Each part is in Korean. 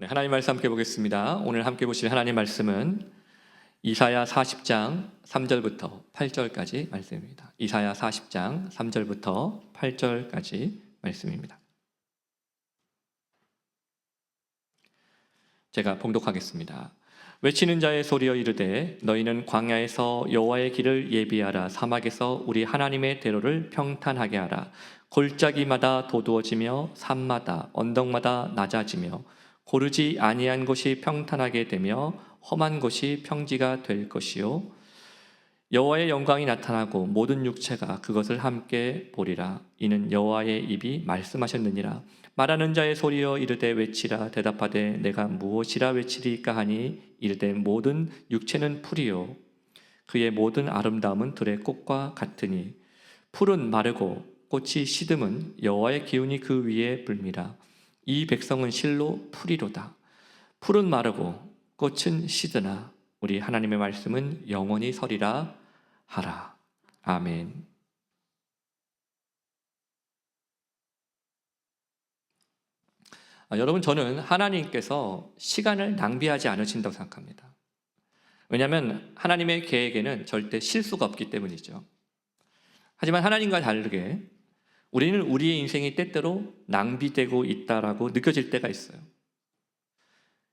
네, 하나님 말씀 함께 보겠습니다. 오늘 함께 보실 하나님 말씀은 이사야 40장 3절부터 8절까지 말씀입니다. 이사야 40장 3절부터 8절까지 말씀입니다. 제가 봉독하겠습니다. 외치는 자의 소리여 이르되 너희는 광야에서 여호와의 길을 예비하라. 사막에서 우리 하나님의 대로를 평탄하게 하라. 골짜기마다 도두어지며 산마다 언덕마다 낮아지며 고르지 아니한 곳이 평탄하게 되며 험한 곳이 평지가 될 것이요 여호와의 영광이 나타나고 모든 육체가 그것을 함께 보리라. 이는 여호와의 입이 말씀하셨느니라. 말하는 자의 소리여 이르되 외치라. 대답하되 내가 무엇이라 외치리까 하니 이르되 모든 육체는 풀이요 그의 모든 아름다움은 들의 꽃과 같으니 풀은 마르고 꽃이 시듬은 여호와의 기운이 그 위에 불미라. 이 백성은 실로 풀이로다. 풀은 마르고 꽃은 시드나 우리 하나님의 말씀은 영원히 서리라 하라. 아멘. 여러분, 저는 하나님께서 시간을 낭비하지 않으신다고 생각합니다. 왜냐하면 하나님의 계획에는 절대 실수가 없기 때문이죠. 하지만 하나님과 다르게 우리는 우리의 인생이 때때로 낭비되고 있다라고 느껴질 때가 있어요.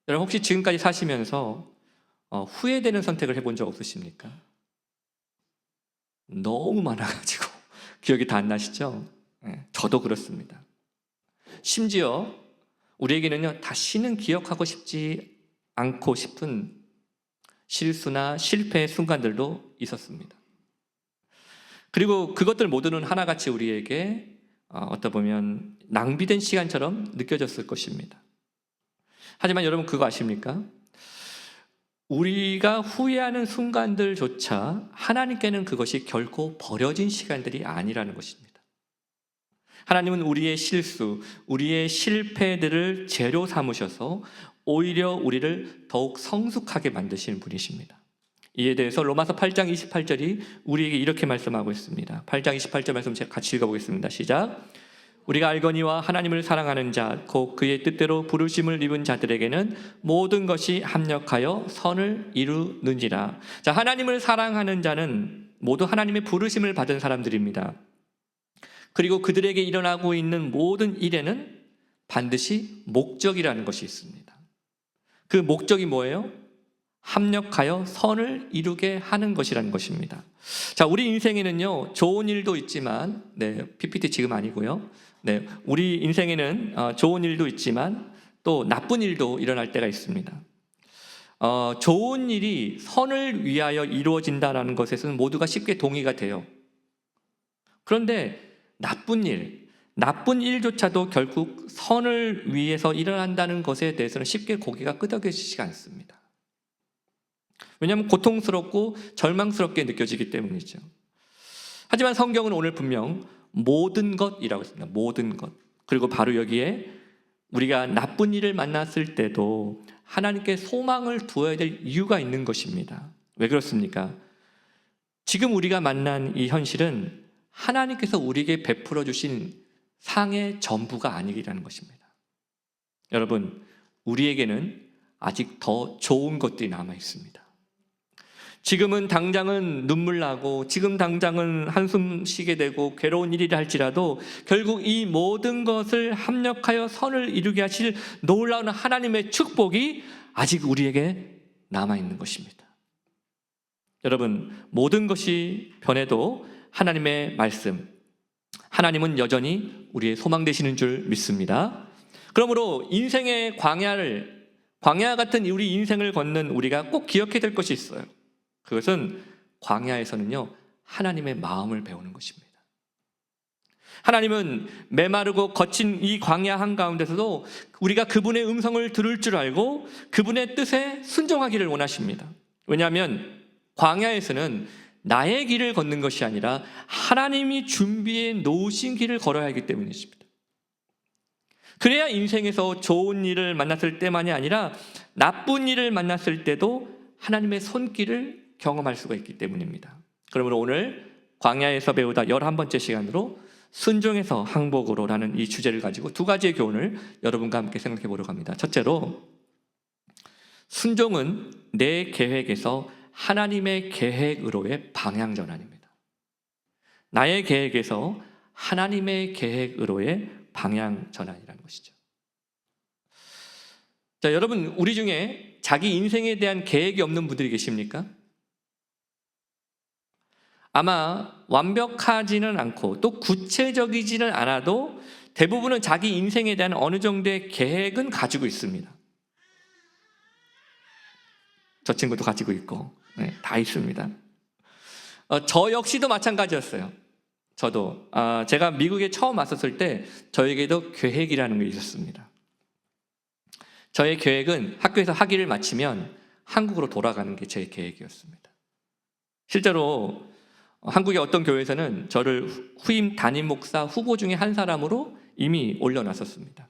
여러분, 혹시 지금까지 사시면서 후회되는 선택을 해본 적 없으십니까? 너무 많아가지고 기억이 다 안 나시죠? 네, 저도 그렇습니다. 심지어 우리에게는요, 다시는 기억하고 싶지 않고 싶은 실수나 실패의 순간들도 있었습니다. 그리고 그것들 모두는 하나같이 우리에게 어떻게 보면 낭비된 시간처럼 느껴졌을 것입니다. 하지만 여러분, 그거 아십니까? 우리가 후회하는 순간들조차 하나님께는 그것이 결코 버려진 시간들이 아니라는 것입니다. 하나님은 우리의 실수, 우리의 실패들을 재료 삼으셔서 오히려 우리를 더욱 성숙하게 만드시는 분이십니다. 이에 대해서 로마서 8장 28절이 우리에게 이렇게 말씀하고 있습니다. 8장 28절 말씀 제가 같이 읽어보겠습니다. 시작. 우리가 알거니와 하나님을 사랑하는 자, 곧 그의 뜻대로 부르심을 입은 자들에게는 모든 것이 합력하여 선을 이루느니라. 자, 하나님을 사랑하는 자는 모두 하나님의 부르심을 받은 사람들입니다. 그리고 그들에게 일어나고 있는 모든 일에는 반드시 목적이라는 것이 있습니다. 그 목적이 뭐예요? 합력하여 선을 이루게 하는 것이라는 것입니다. 자, 우리 인생에는요, 좋은 일도 있지만, PPT 지금 아니고요. 우리 인생에는 좋은 일도 있지만 또 나쁜 일도 일어날 때가 있습니다. 좋은 일이 선을 위하여 이루어진다는 것에서는 모두가 쉽게 동의가 돼요. 그런데 나쁜 일조차도 결국 선을 위해서 일어난다는 것에 대해서는 쉽게 고개가 끄덕여지지가 않습니다. 왜냐하면 고통스럽고 절망스럽게 느껴지기 때문이죠. 하지만 성경은 오늘 분명 모든 것이라고 했습니다. 모든 것. 그리고 바로 여기에 우리가 나쁜 일을 만났을 때도 하나님께 소망을 두어야 될 이유가 있는 것입니다. 왜 그렇습니까? 지금 우리가 만난 이 현실은 하나님께서 우리에게 베풀어 주신 상의 전부가 아니라는 것입니다. 여러분, 우리에게는 아직 더 좋은 것들이 남아 있습니다. 지금은 당장은 눈물 나고 지금 당장은 한숨 쉬게 되고 괴로운 일이라 할지라도 결국 이 모든 것을 합력하여 선을 이루게 하실 놀라운 하나님의 축복이 아직 우리에게 남아있는 것입니다. 여러분, 모든 것이 변해도 하나님의 말씀, 하나님은 여전히 우리의 소망 되시는 줄 믿습니다. 그러므로 인생의 광야 같은 우리 인생을 걷는 우리가 꼭 기억해야 될 것이 있어요. 그것은 광야에서는요, 하나님의 마음을 배우는 것입니다. 하나님은 메마르고 거친 이 광야 한가운데서도 우리가 그분의 음성을 들을 줄 알고 그분의 뜻에 순종하기를 원하십니다. 왜냐하면 광야에서는 나의 길을 걷는 것이 아니라 하나님이 준비해 놓으신 길을 걸어야 하기 때문이십니다. 그래야 인생에서 좋은 일을 만났을 때만이 아니라 나쁜 일을 만났을 때도 하나님의 손길을 경험할 수가 있기 때문입니다. 그러므로 오늘 광야에서 배우다 11번째 시간으로 순종에서 항복으로라는 이 주제를 가지고 두 가지의 교훈을 여러분과 함께 생각해 보려고 합니다. 첫째로 순종은 내 계획에서 하나님의 계획으로의 방향 전환입니다. 나의 계획에서 하나님의 계획으로의 방향 전환이라는 것이죠. 자, 여러분, 우리 중에 자기 인생에 대한 계획이 없는 분들이 계십니까? 아마 완벽하지는 않고 또 구체적이지는 않아도 대부분은 자기 인생에 대한 어느 정도의 계획은 가지고 있습니다. 저 친구도 가지고 있고, 네, 다 있습니다. 저 역시도 마찬가지였어요. 저도 제가 미국에 처음 왔었을 때 저에게도 계획이라는 게 있었습니다. 저의 계획은 학교에서 학위를 마치면 한국으로 돌아가는 게 제 계획이었습니다. 실제로 한국의 어떤 교회에서는 저를 후임 담임 목사 후보 중에 한 사람으로 이미 올려놨었습니다.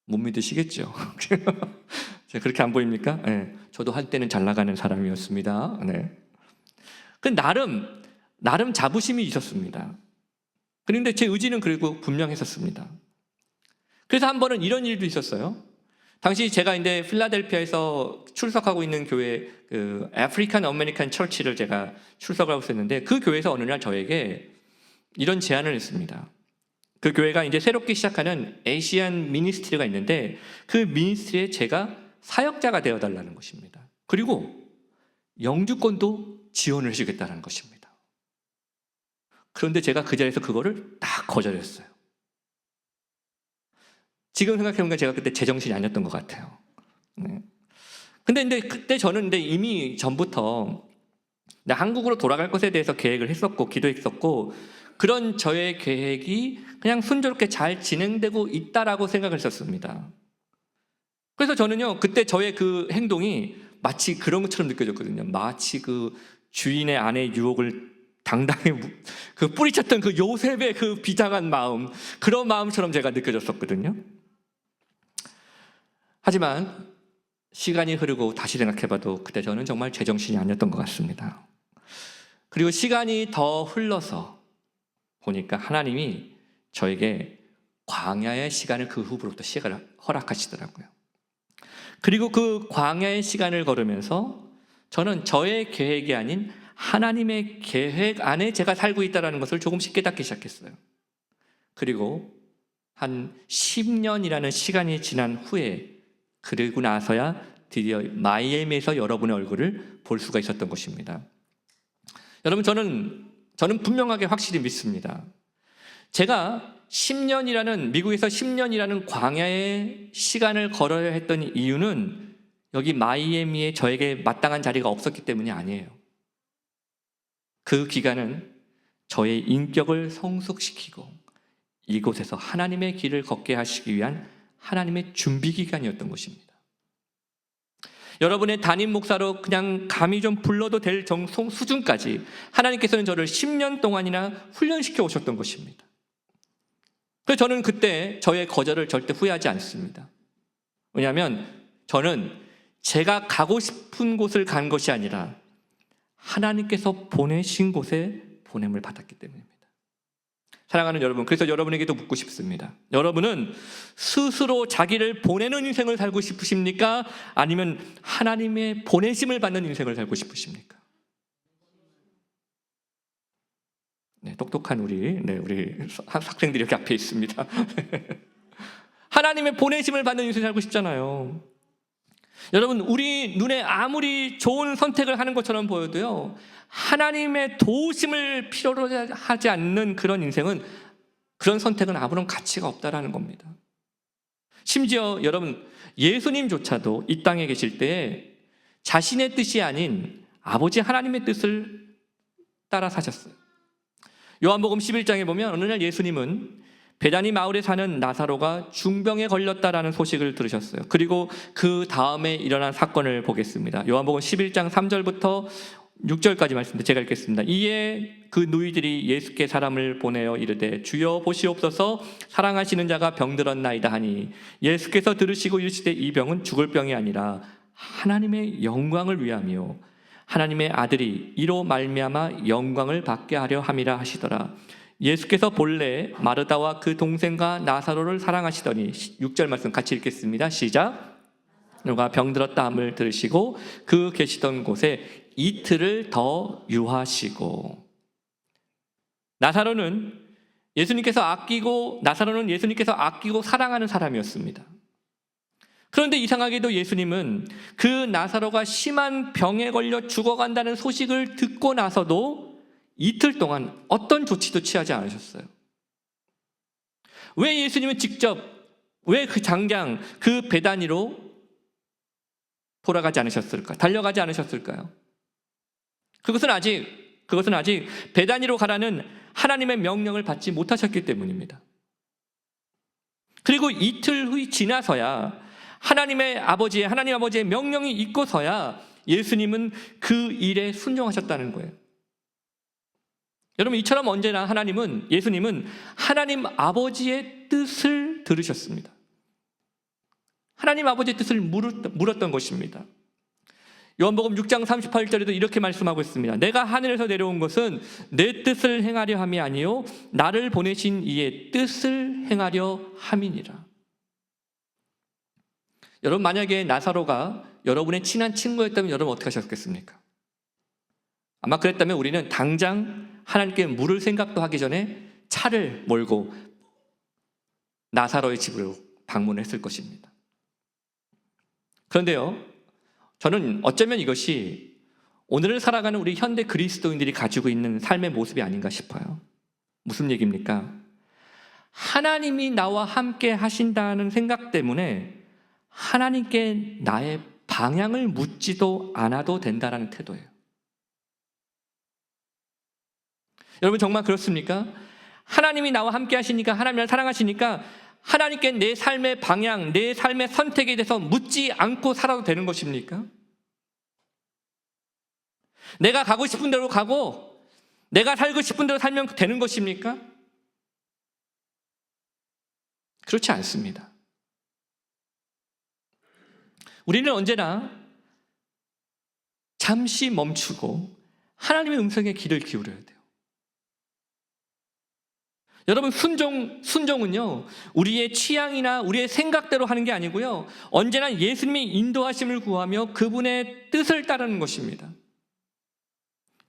못 믿으시겠죠? 제가 그렇게 안 보입니까? 네, 저도 한때는 잘 나가는 사람이었습니다. 네. 그 나름 자부심이 있었습니다. 그런데 제 의지는 그리고 분명했었습니다. 그래서 한 번은 이런 일도 있었어요. 당시 제가 이제 필라델피아에서 출석하고 있는 교회 그 아프리칸 어메리칸 처치를 제가 출석을 하고 있었는데 그 교회에서 어느 날 저에게 이런 제안을 했습니다. 그 교회가 이제 새롭게 시작하는 아시안 미니스트리가 있는데 그 미니스트리에 제가 사역자가 되어달라는 것입니다. 그리고 영주권도 지원을 해주겠다는 것입니다. 그런데 제가 그 자리에서 그거를 딱 거절했어요. 지금 생각해보면 제가 그때 제정신이 아니었던 것 같아요. 네. 근데 그때 저는 이미 전부터 한국으로 돌아갈 것에 대해서 계획을 했었고 기도했었고 그런 저의 계획이 그냥 순조롭게 잘 진행되고 있다라고 생각을 했었습니다. 그래서 저는요 그때 저의 그 행동이 마치 그런 것처럼 느껴졌거든요. 마치 그 주인의 아내의 유혹을 당당히 그 뿌리쳤던 그 요셉의 그 비장한 마음, 그런 마음처럼 제가 느껴졌었거든요. 하지만 시간이 흐르고 다시 생각해봐도 그때 저는 정말 제정신이 아니었던 것 같습니다. 그리고 시간이 더 흘러서 보니까 하나님이 저에게 광야의 시간을 그 후부터 시간을 허락하시더라고요. 그리고 그 광야의 시간을 걸으면서 저는 저의 계획이 아닌 하나님의 계획 안에 제가 살고 있다는 것을 조금씩 깨닫기 시작했어요. 그리고 한 10년이라는 시간이 지난 후에 그리고 나서야 드디어 마이애미에서 여러분의 얼굴을 볼 수가 있었던 것입니다. 여러분, 저는 분명하게 확실히 믿습니다. 제가 10년이라는 미국에서 10년이라는 광야의 시간을 걸어야 했던 이유는 여기 마이애미에 저에게 마땅한 자리가 없었기 때문이 아니에요. 그 기간은 저의 인격을 성숙시키고 이곳에서 하나님의 길을 걷게 하시기 위한 하나님의 준비 기간이었던 것입니다. 여러분의 담임 목사로 그냥 감히 좀 불러도 될 수준까지 하나님께서는 저를 10년 동안이나 훈련시켜 오셨던 것입니다. 그래서 저는 그때 저의 거절을 절대 후회하지 않습니다. 왜냐하면 저는 제가 가고 싶은 곳을 간 것이 아니라 하나님께서 보내신 곳에 보냄을 받았기 때문입니다. 사랑하는 여러분, 그래서 여러분에게도 묻고 싶습니다. 여러분은 스스로 자기를 보내는 인생을 살고 싶으십니까? 아니면 하나님의 보내심을 받는 인생을 살고 싶으십니까? 네, 똑똑한 우리 학생들이 여기 앞에 있습니다. 하나님의 보내심을 받는 인생을 살고 싶잖아요. 여러분, 우리 눈에 아무리 좋은 선택을 하는 것처럼 보여도요, 하나님의 도우심을 필요로 하지 않는 그런 인생은, 그런 선택은 아무런 가치가 없다라는 겁니다. 심지어 여러분, 예수님조차도 이 땅에 계실 때 자신의 뜻이 아닌 아버지 하나님의 뜻을 따라 사셨어요. 요한복음 11장에 보면 어느 날 예수님은 베다니 마을에 사는 나사로가 중병에 걸렸다라는 소식을 들으셨어요. 그리고 그 다음에 일어난 사건을 보겠습니다. 요한복음 11장 3절부터 6절까지 말씀인데 제가 읽겠습니다. 이에 그 누이들이 예수께 사람을 보내어 이르되 주여 보시옵소서, 사랑하시는 자가 병들었나이다 하니 예수께서 들으시고 이르시되 이 병은 죽을 병이 아니라 하나님의 영광을 위함이요 하나님의 아들이 이로 말미암아 영광을 받게 하려 함이라 하시더라. 예수께서 본래 마르다와 그 동생과 나사로를 사랑하시더니 6절 말씀 같이 읽겠습니다. 시작. 누가 병들었다 함을 들으시고 그 계시던 곳에 이틀을 더 유하시고. 나사로는 예수님께서 아끼고 사랑하는 사람이었습니다. 그런데 이상하게도 예수님은 그 나사로가 심한 병에 걸려 죽어간다는 소식을 듣고 나서도 이틀 동안 어떤 조치도 취하지 않으셨어요. 왜 예수님은 직접, 왜 그 장장, 그 베다니로 돌아가지 않으셨을까? 달려가지 않으셨을까요? 그것은 아직 베다니로 가라는 하나님의 명령을 받지 못하셨기 때문입니다. 그리고 이틀 후에 지나서야 하나님 아버지의 명령이 있고서야 예수님은 그 일에 순종하셨다는 거예요. 여러분, 이처럼 언제나 예수님은 하나님 아버지의 뜻을 들으셨습니다. 하나님 아버지의 뜻을 물었던 것입니다. 요한복음 6장 38절에도 이렇게 말씀하고 있습니다. 내가 하늘에서 내려온 것은 내 뜻을 행하려 함이 아니요 나를 보내신 이의 뜻을 행하려 함이니라. 여러분, 만약에 나사로가 여러분의 친한 친구였다면 여러분 어떻게 하셨겠습니까? 아마 그랬다면 우리는 당장 하나님께 물을 생각도 하기 전에 차를 몰고 나사로의 집으로 방문했을 것입니다. 그런데요, 저는 어쩌면 이것이 오늘을 살아가는 우리 현대 그리스도인들이 가지고 있는 삶의 모습이 아닌가 싶어요. 무슨 얘기입니까? 하나님이 나와 함께 하신다는 생각 때문에 하나님께 나의 방향을 묻지도 않아도 된다는 태도예요. 여러분, 정말 그렇습니까? 하나님이 나와 함께 하시니까, 하나님을 사랑하시니까 하나님께 내 삶의 방향, 내 삶의 선택에 대해서 묻지 않고 살아도 되는 것입니까? 내가 가고 싶은 대로 가고 내가 살고 싶은 대로 살면 되는 것입니까? 그렇지 않습니다. 우리는 언제나 잠시 멈추고 하나님의 음성에 귀를 기울여야 돼요. 여러분, 순종은요, 우리의 취향이나 우리의 생각대로 하는 게 아니고요, 언제나 예수님의 인도하심을 구하며 그분의 뜻을 따르는 것입니다.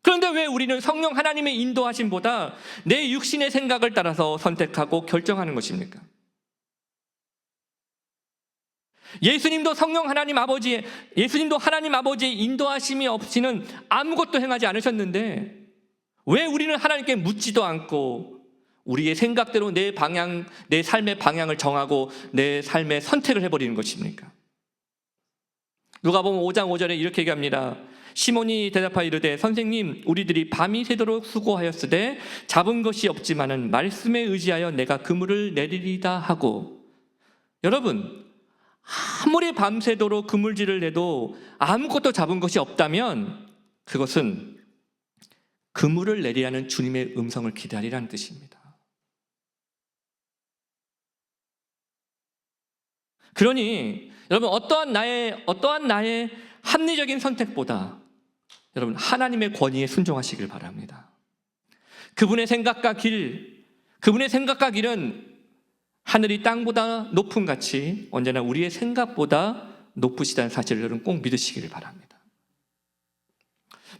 그런데 왜 우리는 성령 하나님의 인도하심보다 내 육신의 생각을 따라서 선택하고 결정하는 것입니까? 예수님도 하나님 아버지의 인도하심이 없이는 아무것도 행하지 않으셨는데 왜 우리는 하나님께 묻지도 않고 우리의 생각대로 내 삶의 방향을 정하고 내 삶의 선택을 해버리는 것입니까? 누가복음 5장 5절에 이렇게 얘기합니다. 시몬이 대답하여 이르되 선생님, 우리들이 밤이 새도록 수고하였으되 잡은 것이 없지만은 말씀에 의지하여 내가 그물을 내리리다 하고. 여러분, 아무리 밤새도록 그물질을 내도 아무것도 잡은 것이 없다면 그것은 그물을 내리라는 주님의 음성을 기다리라는 뜻입니다. 그러니 여러분, 어떠한 나의 합리적인 선택보다 여러분 하나님의 권위에 순종하시길 바랍니다. 그분의 생각과 길은 하늘이 땅보다 높음 같이 언제나 우리의 생각보다 높으시다는 사실을 여러분 꼭 믿으시기를 바랍니다.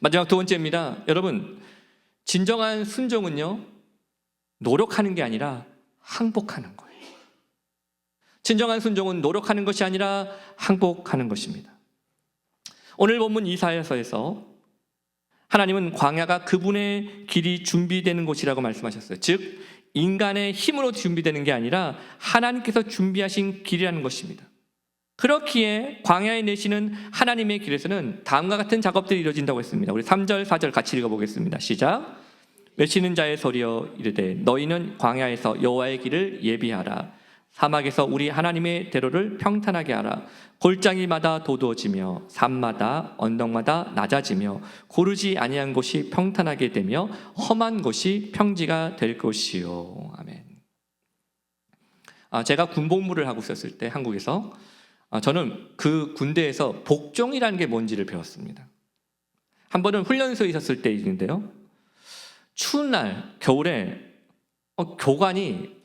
마지막 두 번째입니다. 여러분, 진정한 순종은요, 노력하는 게 아니라 항복하는 거예요. 진정한 순종은 노력하는 것이 아니라 항복하는 것입니다. 오늘 본문 이사야서에서 하나님은 광야가 그분의 길이 준비되는 곳이라고 말씀하셨어요. 즉 인간의 힘으로 준비되는 게 아니라 하나님께서 준비하신 길이라는 것입니다. 그렇기에 광야에 내시는 하나님의 길에서는 다음과 같은 작업들이 이루어진다고 했습니다. 우리 3절 4절 같이 읽어보겠습니다. 시작. 외치는 자의 소리여 이르되 너희는 광야에서 여호와의 길을 예비하라. 사막에서 우리 하나님의 대로를 평탄하게 하라. 골짜기마다 도두어지며 산마다 언덕마다 낮아지며 고르지 아니한 곳이 평탄하게 되며 험한 곳이 평지가 될 것이요. 아멘. 제가 군복무를 하고 있었을 때 한국에서 저는 그 군대에서 복종이라는 게 뭔지를 배웠습니다. 한 번은 훈련소에 있었을 때 일인데요, 추운 날 겨울에 교관이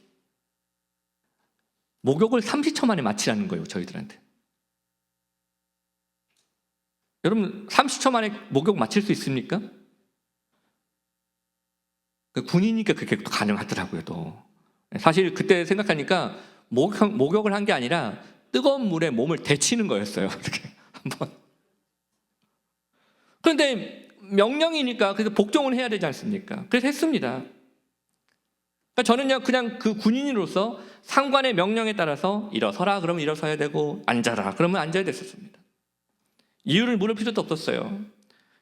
목욕을 30초 만에 마치라는 거예요, 저희들한테. 여러분 30초 만에 목욕 마칠 수 있습니까? 군이니까 그게 또 가능하더라고요. 또 사실 그때 생각하니까 목욕을 한 게 아니라 뜨거운 물에 몸을 데치는 거였어요. 이렇게 한번. 그런데 명령이니까 그래서 복종을 해야 되지 않습니까? 그래서 했습니다. 그러니까 저는요 그냥 그 군인으로서 상관의 명령에 따라서 일어서라 그러면 일어서야 되고 앉아라 그러면 앉아야 됐었습니다. 이유를 물을 필요도 없었어요.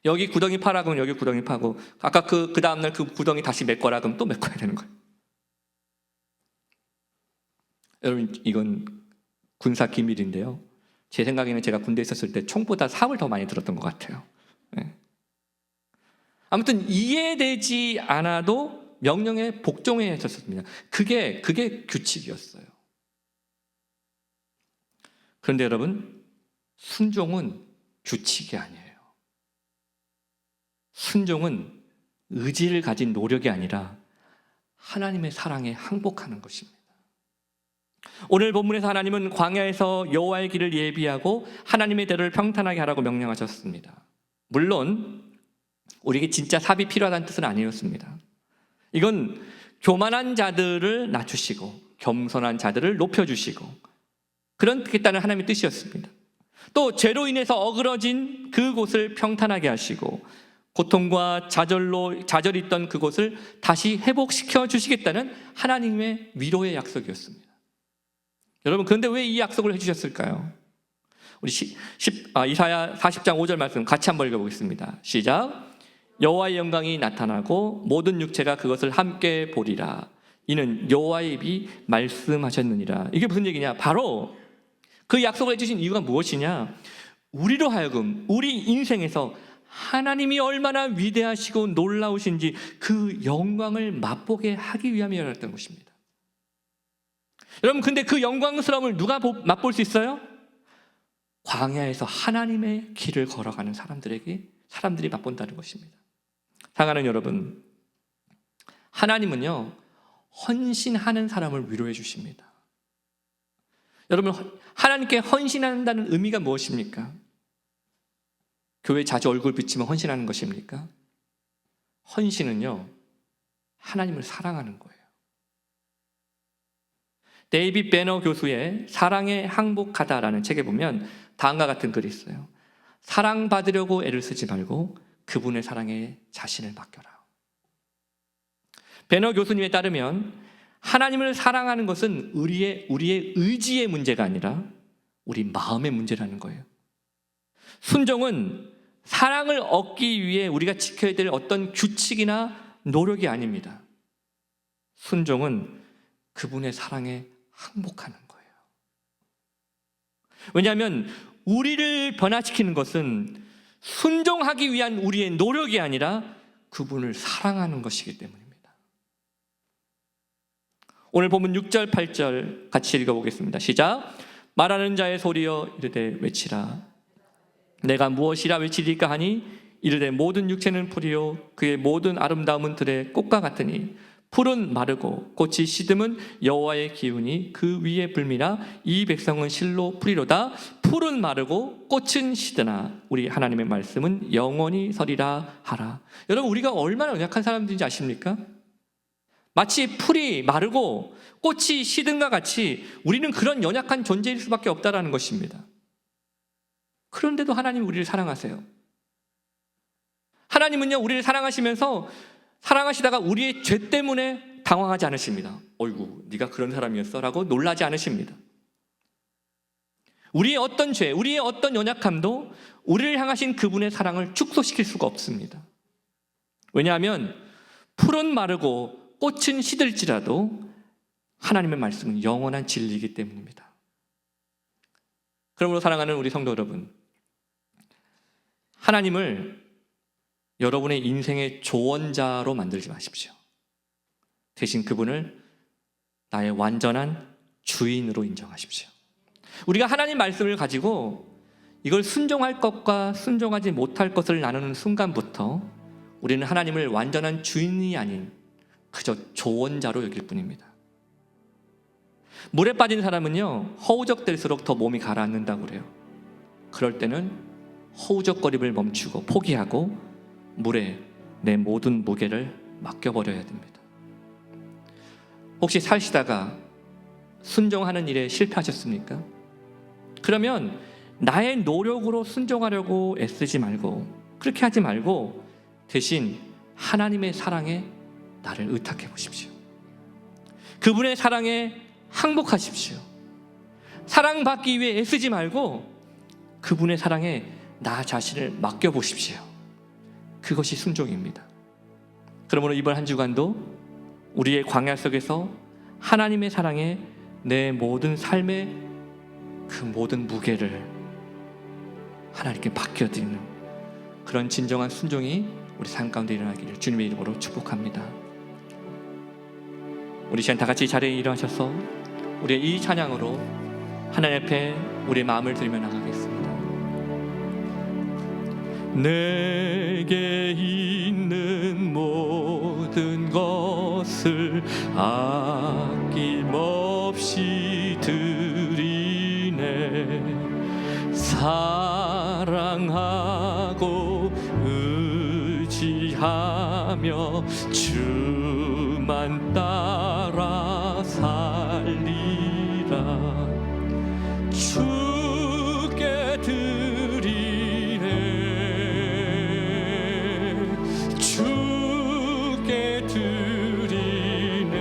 여기 구덩이 파라 그러면 여기 구덩이 파고, 아까 그 다음날 그 구덩이 다시 메꿔라 그러면 또 메꿔야 되는 거예요. 여러분 이건 군사 기밀인데요, 제 생각에는 제가 군대에 있었을 때 총보다 삽을 더 많이 들었던 것 같아요. 네. 아무튼 이해되지 않아도 명령에 복종해야 했었습니다. 그게 규칙이었어요. 그런데 여러분, 순종은 규칙이 아니에요. 순종은 의지를 가진 노력이 아니라 하나님의 사랑에 항복하는 것입니다. 오늘 본문에서 하나님은 광야에서 여호와의 길을 예비하고 하나님의 대로를 평탄하게 하라고 명령하셨습니다. 물론 우리에게 진짜 삽이 필요하다는 뜻은 아니었습니다. 이건 교만한 자들을 낮추시고 겸손한 자들을 높여주시고 그렇겠다는 하나님의 뜻이었습니다. 또 죄로 인해서 어그러진 그곳을 평탄하게 하시고 고통과 좌절이 있던 그곳을 다시 회복시켜 주시겠다는 하나님의 위로의 약속이었습니다. 여러분, 그런데 왜 이 약속을 해주셨을까요? 우리 이사야 40장 5절 말씀 같이 한번 읽어보겠습니다. 시작. 여호와의 영광이 나타나고 모든 육체가 그것을 함께 보리라. 이는 여호와의 입이 말씀하셨느니라. 이게 무슨 얘기냐? 바로 그 약속을 해주신 이유가 무엇이냐? 우리로 하여금 우리 인생에서 하나님이 얼마나 위대하시고 놀라우신지 그 영광을 맛보게 하기 위함이었던 것입니다. 여러분, 근데 그 영광스러움을 누가 맛볼 수 있어요? 광야에서 하나님의 길을 걸어가는 사람들이 맛본다는 것입니다. 사랑하는 여러분, 하나님은요 헌신하는 사람을 위로해 주십니다. 여러분, 하나님께 헌신한다는 의미가 무엇입니까? 교회 자주 얼굴 비치면 헌신하는 것입니까? 헌신은요 하나님을 사랑하는 거예요. 데이빗 배너 교수의 사랑에 항복하다라는 책에 보면 다음과 같은 글이 있어요. 사랑받으려고 애를 쓰지 말고 그분의 사랑에 자신을 맡겨라. 배너 교수님에 따르면 하나님을 사랑하는 것은 우리의 의지의 문제가 아니라 우리 마음의 문제라는 거예요. 순종은 사랑을 얻기 위해 우리가 지켜야 될 어떤 규칙이나 노력이 아닙니다. 순종은 그분의 사랑에 항복하는 거예요. 왜냐하면 우리를 변화시키는 것은 순종하기 위한 우리의 노력이 아니라 그분을 사랑하는 것이기 때문입니다. 오늘 본문 6절 8절 같이 읽어보겠습니다. 시작. 말하는 자의 소리여 이르되 외치라. 내가 무엇이라 외치리까 하니 이르되 모든 육체는 풀이요 그의 모든 아름다움은 들의 꽃과 같으니 풀은 마르고 꽃이 시듬은 여호와의 기운이 그 위에 불미나 이 백성은 실로 풀이로다. 풀은 마르고 꽃은 시드나 우리 하나님의 말씀은 영원히 서리라 하라. 여러분, 우리가 얼마나 연약한 사람들인지 아십니까? 마치 풀이 마르고 꽃이 시든과 같이 우리는 그런 연약한 존재일 수밖에 없다라는 것입니다. 그런데도 하나님이 우리를 사랑하세요. 하나님은요 우리를 사랑하시다가 우리의 죄 때문에 당황하지 않으십니다. 어이구, 네가 그런 사람이었어? 라고 놀라지 않으십니다. 우리의 어떤 죄, 우리의 어떤 연약함도 우리를 향하신 그분의 사랑을 축소시킬 수가 없습니다. 왜냐하면 풀은 마르고 꽃은 시들지라도 하나님의 말씀은 영원한 진리이기 때문입니다. 그러므로 사랑하는 우리 성도 여러분, 하나님을 여러분의 인생의 조언자로 만들지 마십시오. 대신 그분을 나의 완전한 주인으로 인정하십시오. 우리가 하나님 말씀을 가지고 이걸 순종할 것과 순종하지 못할 것을 나누는 순간부터 우리는 하나님을 완전한 주인이 아닌 그저 조언자로 여길 뿐입니다. 물에 빠진 사람은요 허우적댈수록 더 몸이 가라앉는다고 그래요. 그럴 때는 허우적거림을 멈추고 포기하고 물에 내 모든 무게를 맡겨버려야 됩니다. 혹시 사시다가 순종하는 일에 실패하셨습니까? 그러면 나의 노력으로 순종하려고 애쓰지 말고, 그렇게 하지 말고 대신 하나님의 사랑에 나를 의탁해 보십시오. 그분의 사랑에 항복하십시오. 사랑받기 위해 애쓰지 말고 그분의 사랑에 나 자신을 맡겨보십시오. 그것이 순종입니다. 그러므로 이번 한 주간도 우리의 광야 속에서 하나님의 사랑에 내 모든 삶의 그 모든 무게를 하나님께 맡겨드리는 그런 진정한 순종이 우리 삶 가운데 일어나기를 주님의 이름으로 축복합니다. 우리 시간 다 같이 자리에 일어나셔서 우리의 이 찬양으로 하나님 앞에 우리의 마음을 들이며 나가겠습니다. 내게 있는 모든 것을 아낌없이 드리네. 사랑하고 의지하며 주만 따라 살리라. 주께 드리네. 주께 드리네.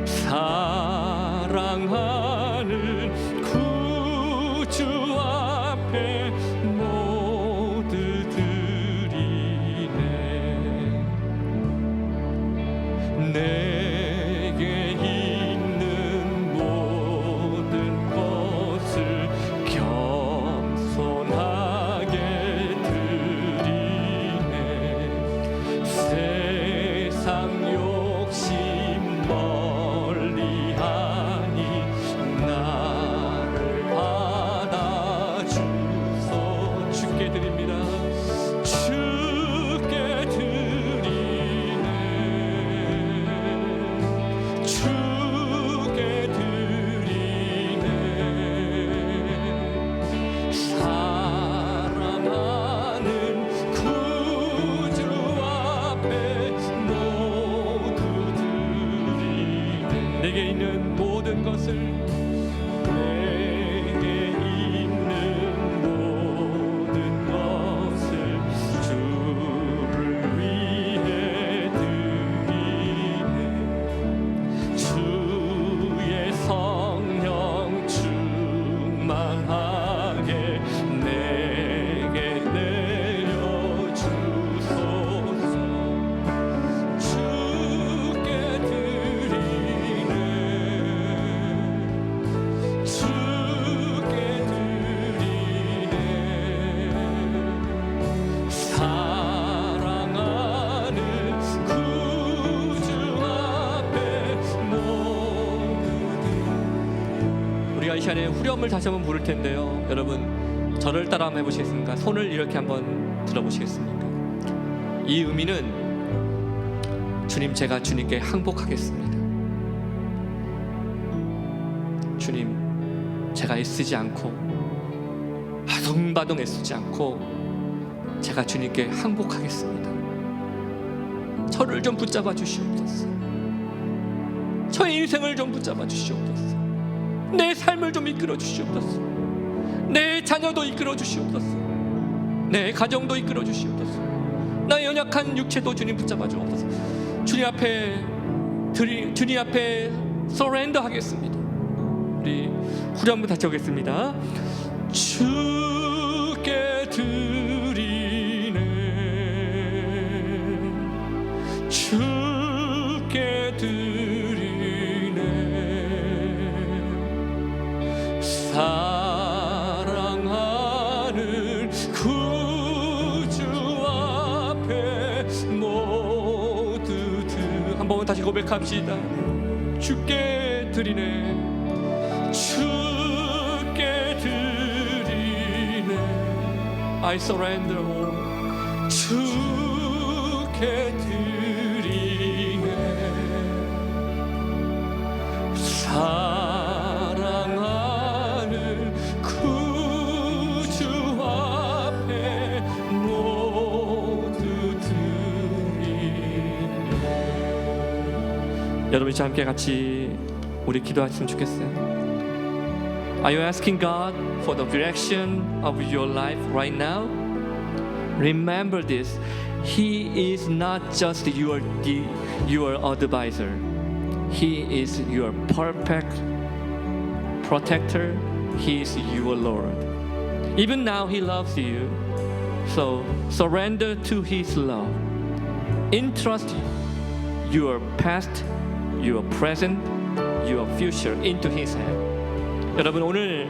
사랑하는 구주 앞에 모두 드리네. 내게 있는 모든 것을 겸손하게 드리네. 세상 욕심 멀리하니 나를 받아주소. 주께 드립니다. 주께 드리네. 주께 드리네. 사랑하는 구주 앞에 모두 드리네. 내게 있는 모든 것을, 내게 있는 모든 것을 주를 위해 드리네. 주의 성령 충만하게 내게 내려주소서. 주께 드리네. 주께 드리네. 사랑하는 구주 앞에 모두 드리네. 우리가 이 시간에 후렴을 다시 한번 부를 텐데요, 여러분 저를 따라 한번 해보시겠습니까? 손을 이렇게 한번 들어보시겠습니까? 이 의미는 주님, 제가 주님께 항복하겠습니다. 주님, 제가 애쓰지 않고 바둥바둥 애쓰지 않고 제가 주님께 항복하겠습니다. 저를 좀 붙잡아 주시옵소서. 저의 인생을 좀 붙잡아 주시옵소서. 내 삶을 좀 이끌어 주시옵소서. 내 자녀도 이끌어 주시옵소서. 내 가정도 이끌어 주시옵소서. 나의 연약한 육체도 주님 붙잡아 주옵소서. 주님 앞에 서렌더 하겠습니다. 우리 후렴부 다시 오겠습니다. 주께 드리네. 주께 드리네. 사랑하는 구주 앞에 모두 한번 다시 고백합시다. 주께 드리네. 주께 드리네. I surrender all. 주께 드리네. 사랑하는 구주 여러분 이제 함께 같이 우리 기도했으면 좋겠어요. Are you asking God for the direction of your life right now? Remember this. He is not just your advisor. He is your perfect protector. He is your Lord. Even now He loves you. So surrender to His love. Entrust your past, your present, your future into His hand. 여러분 오늘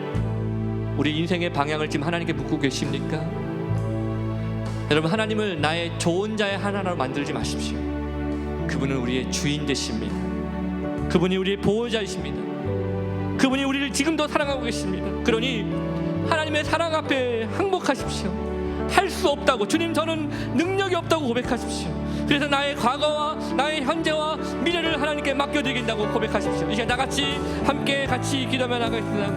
우리 인생의 방향을 지금 하나님께 묻고 계십니까? 여러분 하나님을 나의 조언자의 하나로 만들지 마십시오. 그분은 우리의 주인 되십니다. 그분이 우리의 보호자이십니다. 그분이 우리를 지금도 사랑하고 계십니다. 그러니 하나님의 사랑 앞에 항복하십시오. 할 수 없다고, 주님 저는 능력이 없다고 고백하십시오. 그래서 나의 과거와 나의 현재와 미래를 하나님께 맡겨드린다고 고백하십시오. 이제 나같이 함께 같이 기도하며 나가겠습니다.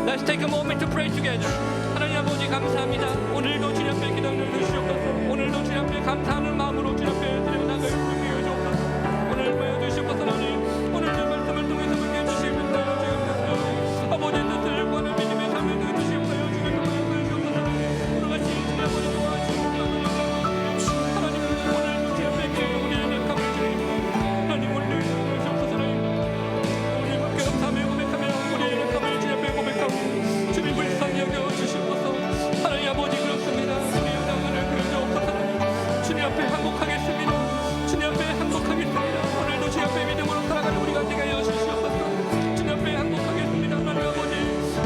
Let's take a moment to pray together. 하나님 아버지 감사합니다. 오늘도 주님 앞에 기도를 주시옵소서. 오늘도 주님 앞에 감사하는 마음으로 주님 앞에 드려 나갈 수 있게 해주옵소서. 오늘 보여 주시옵소서. 오늘의 말씀을 통해서 함께 주시옵소서. 아버지 뜻을 구하는 믿음의 삶을 주시옵소서. 주님 도와주시옵소서. 오늘 같이 주님 아버지 도와주시옵소서. 하나님 오늘도 주님 앞에 우리의 감을 드립니다. 하나님 오늘 주시옵소서. 우리 함께 감사하며 고백하며 우리의 감을 주님 앞에 고백하고 주님 불쌍히 여겨 주시옵소서. 하나님 아버지 그렇습니다. 우리의 당을 그려주옵소서. 주님 앞에 항복하겠습니다. 주님 앞에 항복하겠습니다. 오늘도 주님 앞에 믿음으로 살아가는 우리가 되게 하여 주시옵소서. 주님 앞에 항복하겠습니다. 하나님 아버지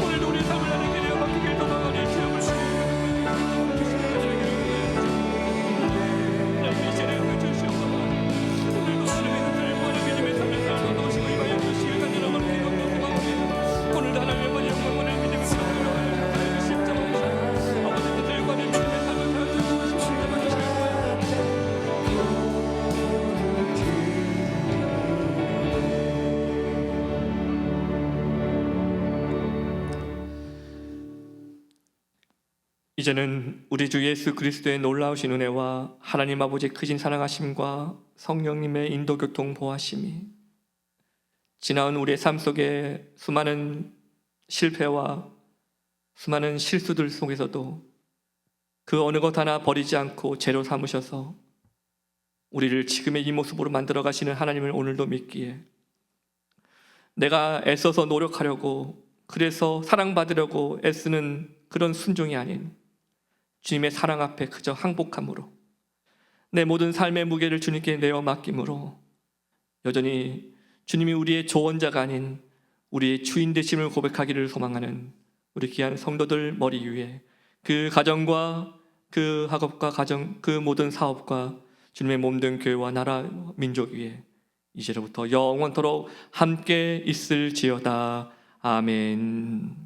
오늘도 우리의 삶을 하나님께 내어 맡기길 도망하니 주님을 이제는 우리 주 예수 그리스도의 놀라우신 은혜와 하나님 아버지의 크신 사랑하심과 성령님의 인도 교통 보하심이 지나온 우리의 삶 속에 수많은 실패와 수많은 실수들 속에서도 그 어느 것 하나 버리지 않고 재료 삼으셔서 우리를 지금의 이 모습으로 만들어 가시는 하나님을 오늘도 믿기에 내가 애써서 노력하려고 그래서 사랑받으려고 애쓰는 그런 순종이 아닌 주님의 사랑 앞에 그저 항복함으로 내 모든 삶의 무게를 주님께 내어 맡김으로 여전히 주님이 우리의 조언자가 아닌 우리의 주인 되심을 고백하기를 소망하는 우리 귀한 성도들 머리 위에 그 가정과 그 학업과 가정 그 모든 사업과 주님의 몸된 교회와 나라 민족 위에 이제로부터 영원토록 함께 있을지어다. 아멘.